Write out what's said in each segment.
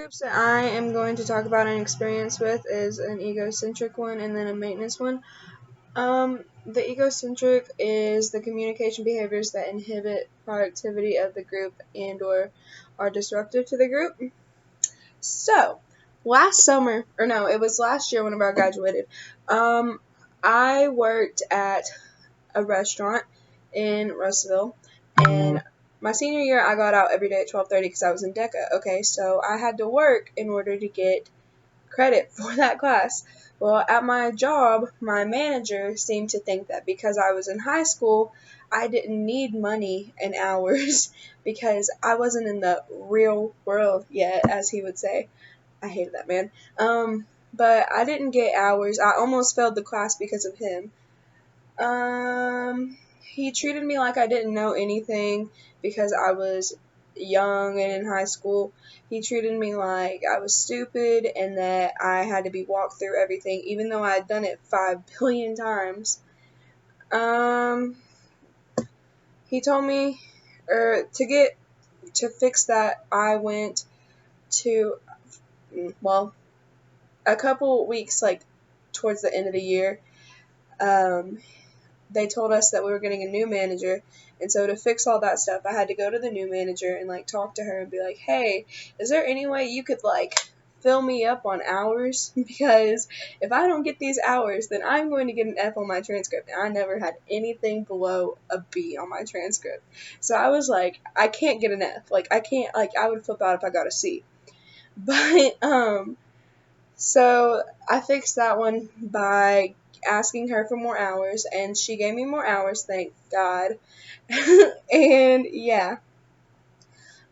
groups that I am going to talk about an experience with is an egocentric one and then a maintenance one. The egocentric is the communication behaviors that inhibit productivity of the group and or are disruptive to the group. So, it was last year whenever I graduated. I worked at a restaurant in Russellville, and my senior year I got out every day at 12:30 because I was in DECA. Okay, so I had to work in order to get credit for that class. Well, at my job, my manager seemed to think that because I was in high school, I didn't need money and hours because I wasn't in the real world yet, as he would say. I hated that man. But I didn't get hours. I almost failed the class because of him. He treated me like I didn't know anything because I was young and in high school. He treated me like I was stupid and that I had to be walked through everything, even though I had done it 5 billion times. He told me, to fix that, I went to, a couple weeks, towards the end of the year, they told us that we were getting a new manager, and so to fix all that stuff, I had to go to the new manager and talk to her and be like, "Hey, is there any way you could fill me up on hours? Because if I don't get these hours, then I'm going to get an F on my transcript." And I never had anything below a B on my transcript, so I was like, I can't get an F. I can't. I would flip out if I got a C. But so I fixed that one by asking her for more hours, and she gave me more hours, thank God. And yeah.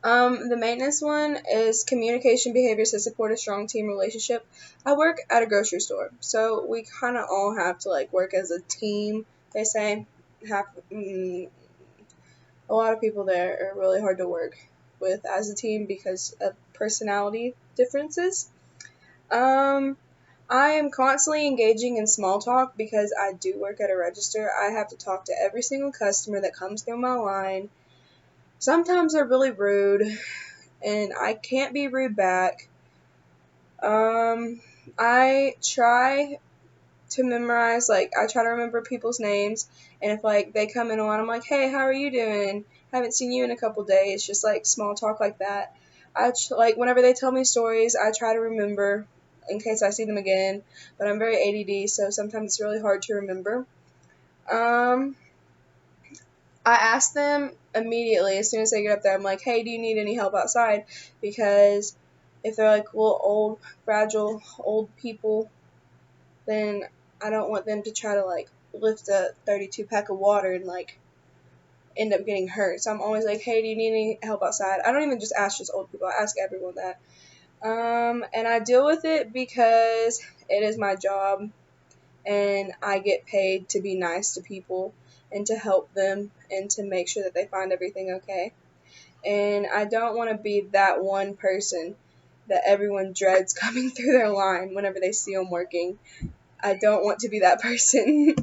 The maintenance one is communication behaviors that support a strong team relationship. I work at a grocery store, so we kind of all have to work as a team. They say a lot of people there are really hard to work with as a team because of personality differences. I am constantly engaging in small talk because I do work at a register. I have to talk to every single customer that comes through my line. Sometimes they're really rude, and I can't be rude back. I try to memorize, I try to remember people's names, and if, they come in a lot, I'm like, "Hey, how are you doing? Haven't seen you in a couple days," just, small talk like that. Whenever they tell me stories, I try to remember in case I see them again, but I'm very ADD, so sometimes it's really hard to remember. I ask them immediately as soon as they get up there. I'm like, "Hey, do you need any help outside?" Because if they're old, fragile, old people, then I don't want them to try to lift a 32 pack of water and end up getting hurt. So I'm always like, "Hey, do you need any help outside?" I don't even just ask old people. I ask everyone that. And I deal with it because it is my job, and I get paid to be nice to people and to help them and to make sure that they find everything okay. And I don't want to be that one person that everyone dreads coming through their line whenever they see them working. I don't want to be that person.